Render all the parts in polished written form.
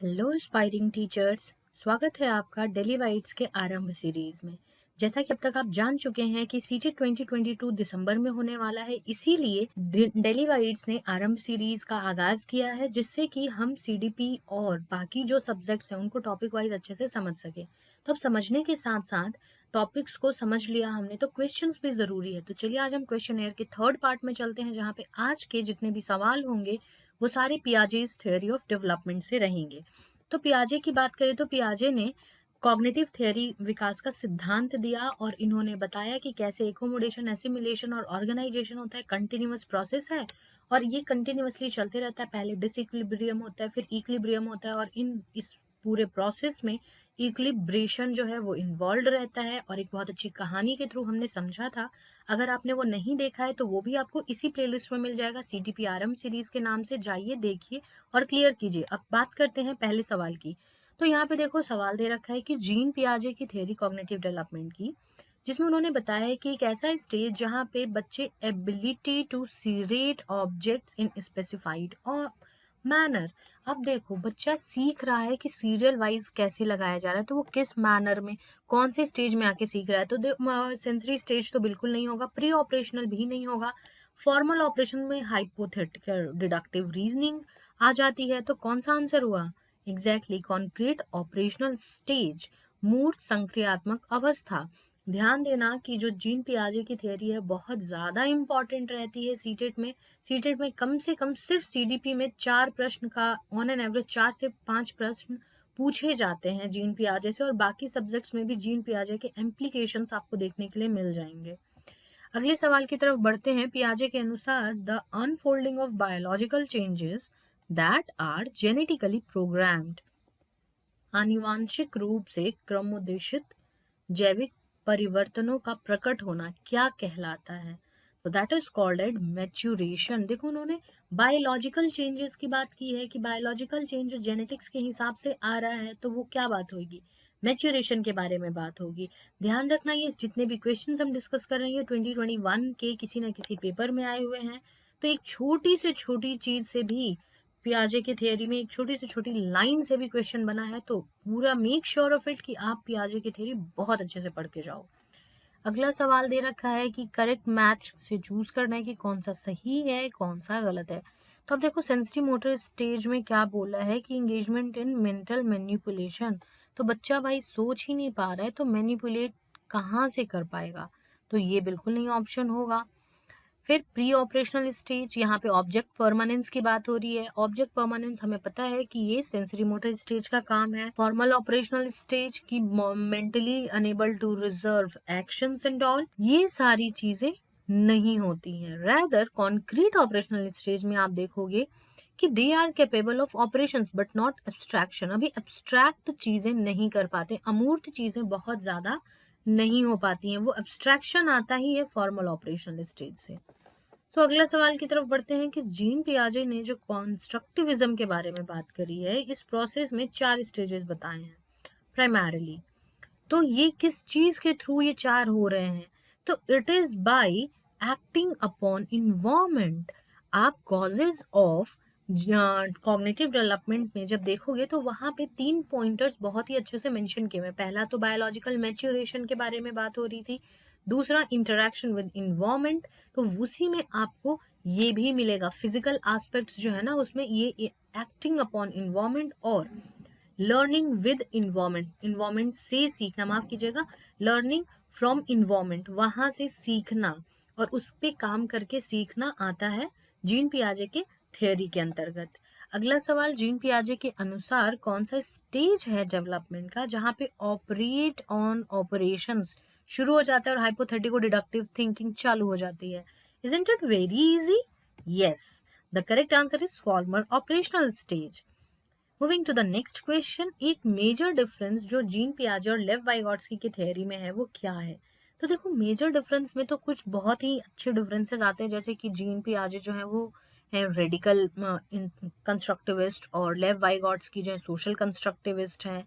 Hello aspiring teachers. स्वागत है आपका डेली वाइट्स के आरंभ सीरीज में। जैसा कि अब तक आप जान चुके हैं कि सीटी 2022 दिसंबर में होने वाला है, इसीलिए डेली वाइट्स ने आरंभ सीरीज का आगाज किया है, जिससे कि हम सीडीपी और बाकी जो सब्जेक्ट्स हैं उनको टॉपिक वाइज अच्छे से समझ सके। तो अब समझने के साथ साथ टॉपिक्स को समझ लिया हमने, तो क्वेश्चंस भी जरूरी है। तो चलिए आज हम क्वेश्चन के थर्ड पार्ट में चलते हैं, जहाँ पे आज के जितने भी सवाल होंगे वो सारे पियाजेस थ्योरी ऑफ डेवलपमेंट से रहेंगे। तो पियाजे की बात करें तो पियाजे ने कॉग्निटिव थ्योरी विकास का सिद्धांत दिया और इन्होंने बताया कि कैसे एकोमोडेशन, एसिमिलेशन और ऑर्गेनाइजेशन होता है, कंटिन्यूअस प्रोसेस है और ये कंटिन्यूअसली चलते रहता है। पहले डिसइक्विलिब्रियम होता है, फिर इक्विलिब्रियम होता है और इस पूरे प्रोसेस में इक्विलिब्रेशन जो है वो इन्वॉल्व रहता है। और एक बहुत अच्छी कहानी के थ्रू हमने समझा था। अगर आपने वो नहीं देखा है तो वो भी आपको इसी प्लेलिस्ट में मिल जाएगा, सीटीपी आरएम सीरीज के नाम से। जाइए, देखिए और क्लियर कीजिए। अब बात करते हैं पहले सवाल की। तो यहाँ पे देखो सवाल दे रखा है कि जीन पियाजे की थ्योरी कॉग्निटिव डेवलपमेंट की, जिसमें उन्होंने बताया है कि एक ऐसा स्टेज जहाँ पे बच्चे ability to seriate objects in specified और मैनर। अब देखो बच्चा सीख रहा है कि सीरियल वाइज कैसे लगाया जा रहा है, तो वो किस मैनर में, कौन से स्टेज में आके सीख रहा है। तो सेंसरी स्टेज तो बिल्कुल नहीं होगा, प्री ऑपरेशनल भी नहीं होगा, फॉर्मल ऑपरेशन में हाइपोथेटिकल डिडक्टिव रीजनिंग आ जाती है। तो कौन सा आंसर हुआ? एग्जैक्टली, कॉन्क्रीट ऑपरेशनल स्टेज, मूर्त संक्रियात्मक अवस्था। ध्यान देना कि जो जीन पियाजे की थ्योरी है बहुत ज्यादा इंपॉर्टेंट रहती है सीटेट में। सीटेट में कम से कम सिर्फ सीडीपी में 4 प्रश्न का ऑन एन एवरेज 4 से 5 प्रश्न पूछे जाते हैं जीन पियाजे से, और बाकी सब्जेक्ट्स में भी जीन पियाजे के इम्प्लीकेशंस आपको देखने के लिए मिल जाएंगे। अगले सवाल की तरफ बढ़ते हैं। पियाजे के अनुसार the unfolding of biological changes that are genetically programmed, आनुवांशिक रूप से क्रमोदेशित जैविक परिवर्तनों का प्रकट होना क्या कहलाता है? तो that is called as maturation. देखो उन्होंने बायोलॉजिकल चेंजेस की बात की है कि बायोलॉजिकल चेंज जो जेनेटिक्स के हिसाब से आ रहा है, तो वो क्या बात होगी? मैच्यूरेशन के बारे में बात होगी। ध्यान रखना ये जितने भी क्वेश्चन हम डिस्कस कर रहे हैं 2021 के किसी ना किसी पेपर में आए हुए हैं। तो एक छोटी से छोटी चीज से भी, पियाजे की थियरी में एक छोटी से छोटी लाइन से भी क्वेश्चन बना है, तो पूरा मेक श्योर ऑफ इट कि आप पियाजे की थियरी बहुत अच्छे से पढ़ के जाओ। अगला सवाल दे रखा है कि करेक्ट मैच से चूज करना है कि कौन सा सही है कौन सा गलत है। तो अब देखो सेंसरी मोटर स्टेज में क्या बोला है कि एंगेजमेंट इन मेंटल मैनिपुलेशन। तो बच्चा भाई सोच ही नहीं पा रहा है, तो मैनिपुलेट कहाँ से कर पाएगा? तो ये बिल्कुल नहीं ऑप्शन होगा। फिर प्री ऑपरेशनल स्टेज, यहाँ पे ऑब्जेक्ट परमानेंस की बात हो रही है। ऑब्जेक्ट परमानेंस हमें पता है कि ये सेंसरी मोटर स्टेज का काम है। फॉर्मल ऑपरेशनल स्टेज की mentally unable to reserve actions and all, ये सारी चीजें नहीं होती हैं। रैदर कॉन्क्रीट ऑपरेशनल स्टेज में आप देखोगे कि they are capable of operations but not abstraction. अभी एब्स्ट्रैक्ट चीजें नहीं कर पाते, अमूर्त चीजें बहुत ज्यादा नहीं हो पाती हैं। वो एब्स्ट्रैक्शन आता ही है फॉर्मल ऑपरेशनल स्टेज से। तो अगला सवाल की तरफ बढ़ते हैं कि जीन पियाजे ने जो कॉन्स्ट्रक्टिविज्म के बारे में बात करी है, इस प्रोसेस में 4 स्टेजेस बताए हैं प्राइमरली। तो ये किस चीज के थ्रू ये 4 हो रहे हैं? तो it is by acting upon environment. आप कॉजेज ऑफ कॉग्निटिव डेवलपमेंट में जब देखोगे तो वहां पे 3 पॉइंटर्स बहुत ही अच्छे से मेंशन किए हुए हैं। पहला तो बायोलॉजिकल मैच्योरेशन के बारे में बात हो रही थी, दूसरा इंटरेक्शन विद इन्वायरमेंट, तो उसी में आपको ये भी मिलेगा। फिजिकल एस्पेक्ट्स जो है ना उसमें ये एक्टिंग अपॉन इन्वायरमेंट, और लर्निंग विद इन्वायरमेंट, इन्वायरमेंट से सीखना, माफ कीजिएगा, लर्निंग फ्रॉम इन्वायरमेंट, वहां से सीखना और उस पे काम करके सीखना आता है जीन पियाजे के थ्योरी के अंतर्गत। अगला सवाल, जीन पियाजे के अनुसार कौन सा स्टेज है डेवलपमेंट का जहां पे ऑपरेट ऑन ऑपरेशंस शुरू हो जाता है और हाइपोथेटिको डिडक्टिव थिंकिंग चालू हो जाती है? Isn't it very easy? Yes, the correct answer is formal operational stage. Moving to the next question, एक मेजर डिफरेंस जो जीन पियाजे और लेव वाइगॉट्स्की की थ्योरी में है वो क्या है? तो देखो मेजर डिफरेंस में तो कुछ बहुत ही अच्छे डिफरेंसेस आते हैं, जैसे कि जीन पियाजे जो है वो है रेडिकल कंस्ट्रक्टिविस्ट और लेव वाइगॉट्स्की जो है सोशल कंस्ट्रक्टिविस्ट हैं।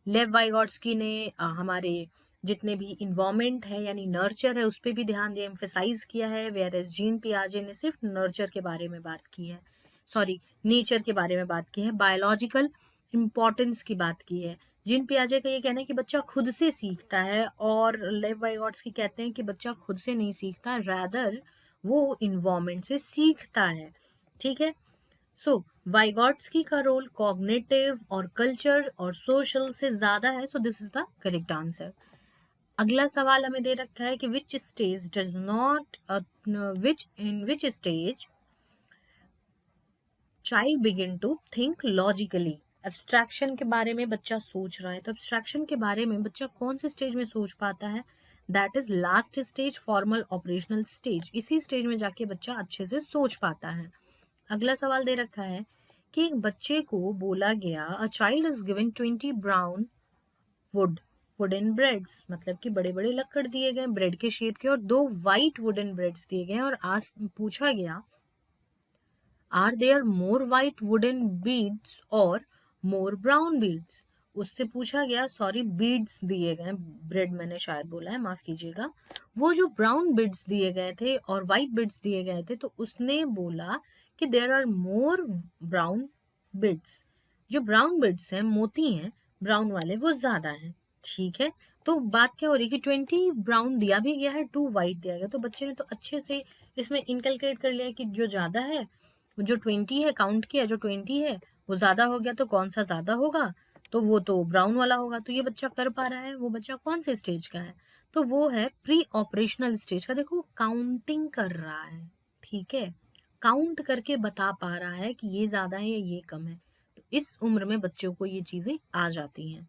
लेव वाइगॉट्स्की ने हमारे जितने भी इन्वायरमेंट है यानी नर्चर है उस पर भी ध्यान दिया, एम्फेसाइज किया है, वेयर एज जीन पियाजे ने सिर्फ नर्चर के बारे में बात की है, सॉरी नेचर के बारे में बात की है। बायोलॉजिकल इम्पोर्टेंस की बात की है। जीन पियाजे का ये कहना है कि बच्चा खुद से सीखता है, और लेव वाइगॉट्स्की कहते हैं कि बच्चा खुद से नहीं सीखता, रादर वो इन्वायरमेंट से सीखता है। ठीक है, सो वाइगॉट्स्की का रोल कॉग्निटिव और कल्चर और सोशल से ज्यादा है, so this is the correct answer. अगला सवाल हमें दे रखा है कि which stage does not which stage child begin to think logically. Abstraction के बारे में बच्चा सोच रहा है, तो एब्स्ट्रैक्शन के बारे में बच्चा कौन से स्टेज में सोच पाता है? That is last stage, formal operational stage. इसी स्टेज में जाके बच्चा अच्छे से सोच पाता है। अगला सवाल दे रखा है कि एक बच्चे को बोला गया, a child is given 20 brown wooden breads, मतलब कि बड़े बड़े लक्कड़ दिए गए ब्रेड के शेप के, और 2 वाइट वुडन ब्रेड्स दिए गए, और आज पूछा गया are there more white wooden beads और मोर ब्राउन बीड्स। उससे पूछा गया, सॉरी बीड्स दिए गए, ब्रेड मैंने शायद बोला है, माफ कीजिएगा, वो जो ब्राउन बीड्स दिए गए थे और वाइट बीड्स दिए गए थे, तो उसने बोला कि there are more brown beads. जो ब्राउन बीड्स हैं, मोती हैं ब्राउन वाले, वो ज्यादा हैं। ठीक है, तो बात क्या हो रही है कि 20 ब्राउन दिया भी गया है, 2 वाइट दिया गया, तो बच्चे ने तो अच्छे से इसमें इनकलकेट कर लिया कि जो ज्यादा है, जो 20 है, काउंट किया, जो 20 है वो ज्यादा हो गया, तो कौन सा ज्यादा होगा, तो वो तो ब्राउन वाला होगा। तो ये बच्चा कर पा रहा है। वो बच्चा कौन से स्टेज का है? तो वो है प्री ऑपरेशनल स्टेज का। देखो काउंटिंग कर रहा है, ठीक है, काउंट करके बता पा रहा है कि ये ज्यादा है या ये कम है। तो इस उम्र में बच्चों को ये चीजें आ जाती हैं।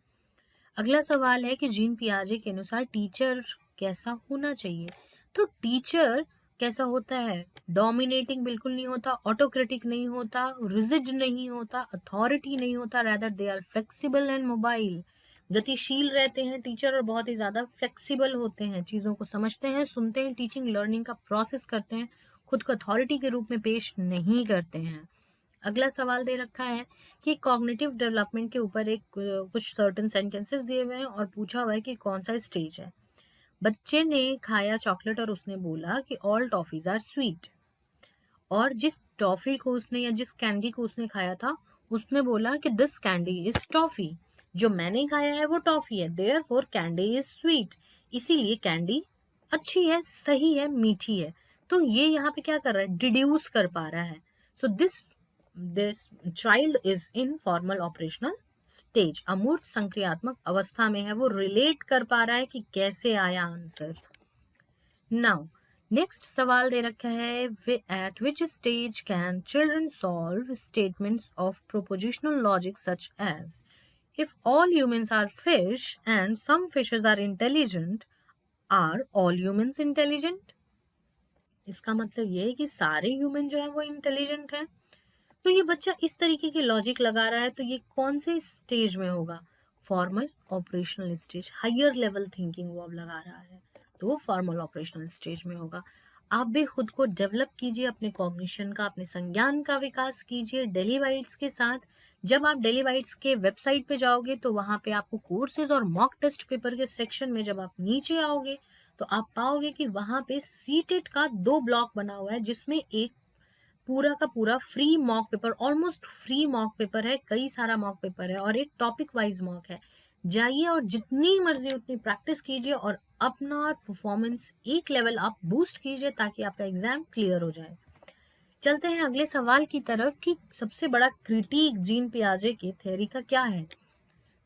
अगला सवाल है कि जीन पियाजे के अनुसार टीचर कैसा होना चाहिए? तो टीचर कैसा होता है? डोमिनेटिंग बिल्कुल नहीं होता, ऑटोक्रेटिक नहीं होता, रिजिड नहीं होता, अथॉरिटी नहीं होता, rather they are flexible and mobile. गतिशील रहते हैं टीचर, और बहुत ही ज्यादा फ्लेक्सिबल होते हैं, चीजों को समझते हैं, सुनते हैं, टीचिंग लर्निंग का प्रोसेस करते हैं, खुद को अथॉरिटी के रूप में पेश नहीं करते हैं। अगला सवाल दे रखा है कि कॉग्निटिव डेवलपमेंट के ऊपर एक कुछ सर्टेन सेंटेंसेस दिए हुए हैं और पूछा हुआ है कि कौन सा स्टेज है। बच्चे ने खाया चॉकलेट और उसने बोला कि ऑल टॉफीज आर स्वीट, और जिस टॉफी को उसने या जिस कैंडी को उसने खाया था, उसने बोला कि दिस कैंडी इज टॉफी। जो मैंने खाया है वो टॉफी है, देयरफॉर कैंडी इज स्वीट। इसीलिए कैंडी अच्छी है, सही है, मीठी है। तो ये यहाँ पे क्या कर रहा है? डिड्यूस कर पा रहा है। So this child is in formal operational stage. अमूर्त संक्रियात्मक अवस्था में है, वो रिलेट कर पा रहा है कि कैसे आया आंसर। नाउ नेक्स्ट सवाल दे रखा है, at which stage can children solve statements of propositional logic such as if all humans are fish and some fishes are intelligent, are all humans intelligent? इसका मतलब ये है कि सारे ह्यूमन जो है वो इंटेलिजेंट हैं। तो ये बच्चा इस तरीके की लॉजिक लगा रहा है, तो ये कौन से स्टेज में होगा? Formal operational stage, higher level thinking वो अब लगा रहा है, तो वो फॉर्मल ऑपरेशनल स्टेज में होगा। आप भी खुद को डेवलप कीजिए, अपने कॉग्निशन का, अपने संज्ञान का विकास कीजिए डेली वाइट्स के साथ। जब आप डेली वाइट्स के वेबसाइट पे जाओगे तो वहां पे आपको कोर्सेज और मॉक टेस्ट पेपर के सेक्शन में जब आप नीचे आओगे तो आप पाओगे कि वहां पे सीटेट का 2 ब्लॉक बना हुआ है, जिसमें एक पूरा का पूरा free mock paper, almost free mock paper है, कई सारा मॉक पेपर है, और एक टॉपिक वाइज मॉक है। जाइए और जितनी मर्जी उतनी प्रैक्टिस कीजिए और अपना परफॉर्मेंस एक लेवल आप बूस्ट कीजिए ताकि आपका एग्जाम क्लियर हो जाए। चलते हैं अगले सवाल की तरफ कि सबसे बड़ा क्रिटिक जीन पियाजे के थ्योरी का क्या है।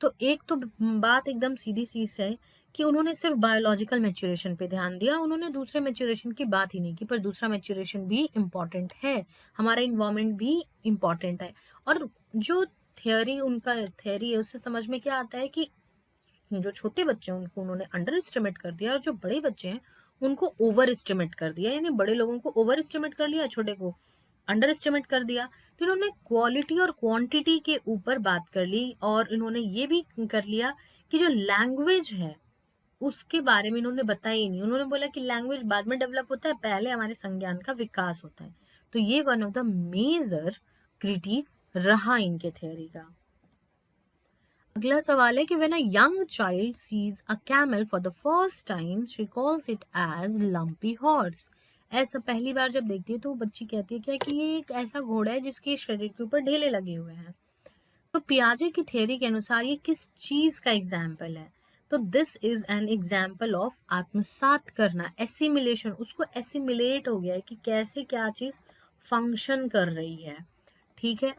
तो एक तो बात एकदम सीधी सी है कि उन्होंने सिर्फ बायोलॉजिकल मैच्योरेशन पे ध्यान दिया, उन्होंने दूसरे मैच्योरेशन की बात ही नहीं की, पर दूसरा मैच्योरेशन भी इम्पॉर्टेंट है, हमारा इन्वायरमेंट भी इम्पॉर्टेंट है। और जो थ्योरी है उससे समझ में क्या आता है कि जो छोटे बच्चे हैं उनको उन्होंने अंडर एस्टिमेट कर दिया, और जो बड़े बच्चे हैं उनको ओवर एस्टिमेट कर दिया, यानी बड़े लोगों को ओवर एस्टिमेट कर लिया, छोटे को अंडर एस्टिमेट कर दिया। तो इन्होंने क्वालिटी और क्वांटिटी के ऊपर बात कर ली, और इन्होंने ये भी कर लिया कि जो लैंग्वेज है उसके बारे में इन्होंने बताया ही नहीं। उन्होंने बोला कि लैंग्वेज बाद में डेवलप होता है, पहले हमारे संज्ञान का विकास होता है। तो ये one of the major critic रहा इनके थ्योरी का। अगला सवाल है कि when a young child sees a camel for the first time she calls it as lumpy horse. ऐसा पहली बार जब देखती है तो वो बच्ची कहती है क्या कि ये एक ऐसा घोड़ा है जिसके शरीर के ऊपर ढेले लगे हुए हैं। तो पियाजे की थियरी के अनुसार ये किस चीज का एग्जाम्पल है? तो this is an example of आत्मसात करना, एसिमिलेशन। उसको एसिमिलेट हो गया है कि कैसे क्या चीज फंक्शन कर रही है। ठीक है,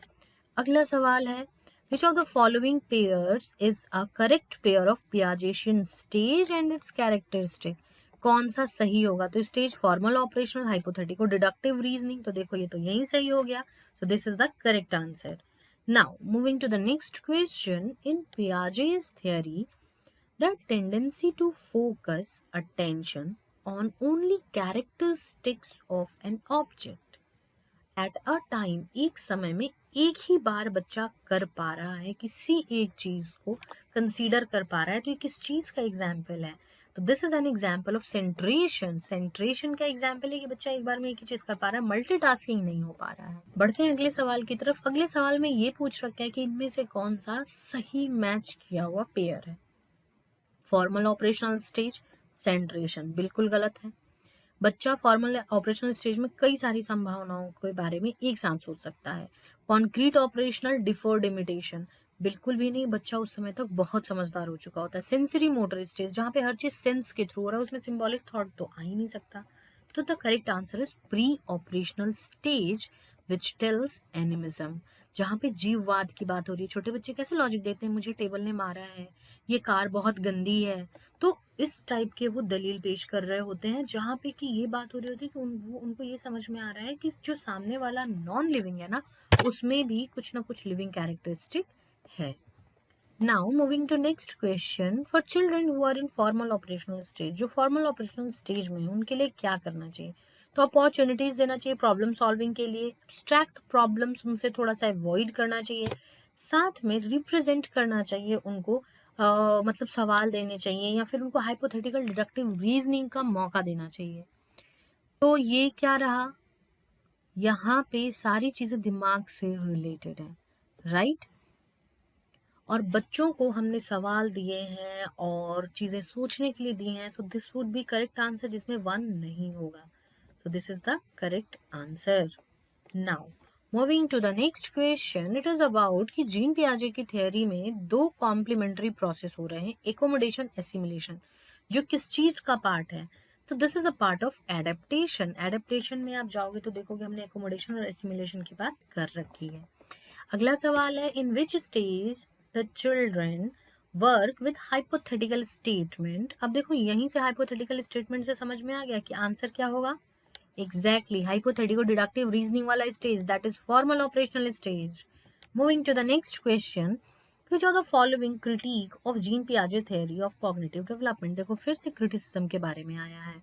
अगला सवाल है, which of the following pairs is a correct pair of Piagetian stage and its characteristic? कौन सा सही होगा? तो stage, formal, operational, hypothetico, deductive reasoning. तो देखो ये तो यही सही हो गया, so this is the correct answer. Now moving to the next question, in Piaget's theory the tendency to focus attention on only characteristics of an object at a time, एक समय में एक ही बार बच्चा कर पा रहा है, किसी एक चीज को कंसीडर कर पा रहा है, तो ये किस चीज का एग्जाम्पल है? तो this is an example of सेंट्रेशन। सेंट्रेशन का एग्जाम्पल है कि बच्चा एक बार में एक ही चीज कर पा रहा है, मल्टीटास्किंग नहीं हो पा रहा है। बढ़ते हैं अगले सवाल की तरफ। अगले सवाल में ये पूछ रखा है कि इनमें से कौन सा सही मैच किया हुआ पेयर है? फॉर्मल ऑपरेशनल स्टेज, सेंट्रेशन, बिल्कुल गलत है। बच्चा फॉर्मल ऑपरेशनल स्टेज में कई सारी संभावनाओं के बारे में एक साथ सोच सकता है। कॉन्क्रीट ऑपरेशनल, डिफर्ड इमिटेशन, बिल्कुल भी नहीं, बच्चा उस समय तक बहुत समझदार हो चुका होता है। सेंसरी मोटर स्टेज, जहाँ पे हर चीज सेंस के थ्रू हो रहा है, उसमें सिंबॉलिक थॉट तो आ ही नहीं सकता। तो the correct answer is pre operational stage which tells animism, जहाँ पे जीववाद की बात हो रही है। छोटे बच्चे कैसे लॉजिक देते हैं, मुझे टेबल ने मारा है, ये कार बहुत गंदी है, तो इस टाइप के वो दलील पेश कर रहे होते हैं, जहाँ पे कि ये बात हो रही होती है कि उनको ये समझ में आ रहा है कि जो सामने वाला नॉन लिविंग है ना, उसमें भी कुछ ना कुछ लिविंग कैरेक्टरिस्टिक है। Now moving to next question, for children who are in formal operational stage, जो फॉर्मल ऑपरेशनल स्टेज में है उनके लिए क्या करना चाहिए? तो अपॉर्चुनिटीज देना चाहिए प्रॉब्लम सॉल्विंग के लिए, एब्स्ट्रैक्ट प्रॉब्लम्स उनसे थोड़ा सा अवॉइड करना चाहिए, साथ में रिप्रेजेंट करना चाहिए उनको, मतलब सवाल देने चाहिए, या फिर उनको हाइपोथेटिकल डिडक्टिव रीजनिंग का मौका देना चाहिए। तो ये क्या रहा, यहाँ पे सारी चीजें दिमाग से रिलेटेड है, राइट? और बच्चों को हमने सवाल दिए हैं और चीजें सोचने के लिए दी हैं, so this would be correct answer, जिसमें 1 नहीं होगा। So this is the correct answer. Now moving to the next question, it is about कि जीन पियाजे की थियोरी में 2 कॉम्प्लीमेंट्री प्रोसेस हो रहे हैं, एकोमोडेशन, एसिमिलेशन, जो किस चीज का पार्ट है? तो this is a part of adaptation. Adaptation में आप जाओगे तो देखोगे हमने एकोमोडेशन और एसिमिलेशन की बात कर रखी है। अगला सवाल है, in which stage the children work with hypothetical statement. अब देखो यहीं से हाइपोथेटिकल स्टेटमेंट से समझ में आ गया कि आंसर क्या होगा। एग्जैक्टली, हाइपोथेटिको डिडक्टिव रीजनिंग वाला stage, that is formal operational stage. Moving to the next question, which of the following critique of Jean Piaget theory of cognitive development। देखो फिर से क्रिटिसिज्म के बारे में आया है,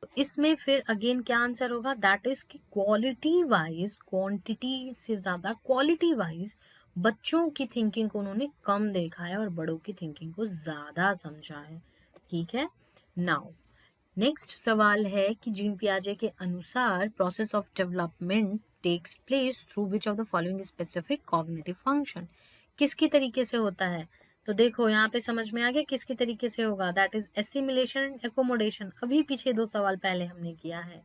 तो इसमें फिर अगेन क्या आंसर होगा? दैट इज कि क्वालिटी वाइज, क्वांटिटी से ज्यादा क्वालिटी वाइज बच्चों की थिंकिंग को उन्होंने कम देखा है और बड़ों की थिंकिंग को ज्यादा समझा है। ठीक है, नाउ नेक्स्ट सवाल है कि जीन पियाजे के अनुसार process of development takes place through which of the following specific cognitive function, किसकी तरीके से होता है? तो देखो यहाँ पे समझ में आ गया किसके तरीके से होगा, that is assimilation and accommodation. अभी पीछे 2 सवाल पहले हमने किया है।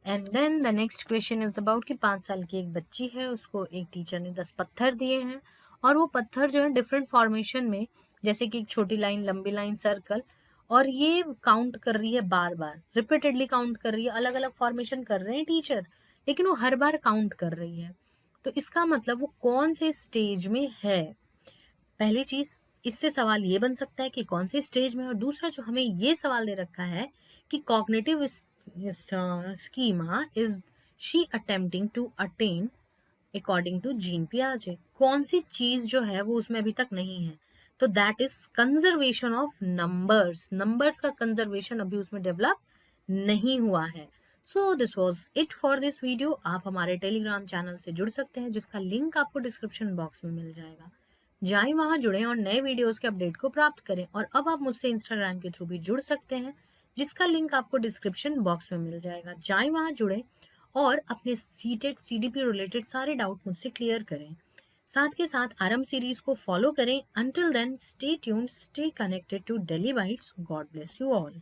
And then the next question is about कि 5 साल की एक बच्ची है, उसको एक टीचर ने 10 पत्थर दिए हैं, और वो पत्थर जो है डिफरेंट फॉर्मेशन में, जैसे कि एक छोटी लाइन, लंबी लाइन, सर्कल, और ये काउंट कर रही है, बार बार रिपीटेडली काउंट कर रही है, अलग अलग फॉर्मेशन कर रहे हैं टीचर, लेकिन वो हर बार काउंट कर रही है। तो इसका मतलब वो कौन से स्टेज में है? पहली चीज, इससे सवाल ये बन सकता है कि कौन से स्टेज में, और दूसरा जो हमें ये सवाल दे रखा है कि cognitive schema is she attempting to attain according to Jean पियाजे, कौन सी चीज जो है वो उसमें अभी तक नहीं है? तो that is conservation of numbers. Numbers का कंजर्वेशन अभी उसमें डेवलप नहीं हुआ है। So this was it for this video. आप हमारे टेलीग्राम चैनल से जुड़ सकते हैं, जिसका लिंक आपको डिस्क्रिप्शन बॉक्स में मिल जाएगा। जाएं वहां, जुड़ें और नए वीडियोस के अपडेट को प्राप्त करें। और अब आप मुझसे इंस्टाग्राम के थ्रू भी जुड़ सकते हैं, जिसका लिंक आपको डिस्क्रिप्शन बॉक्स में मिल जाएगा। जाएं वहां, जुड़ें और अपने सीटेट सीडीपी रिलेटेड सारे डाउट मुझसे क्लियर करें। साथ के साथ आरएम सीरीज को फॉलो करें। Until then stay tuned, stay connected to Daily Bites. God bless you all.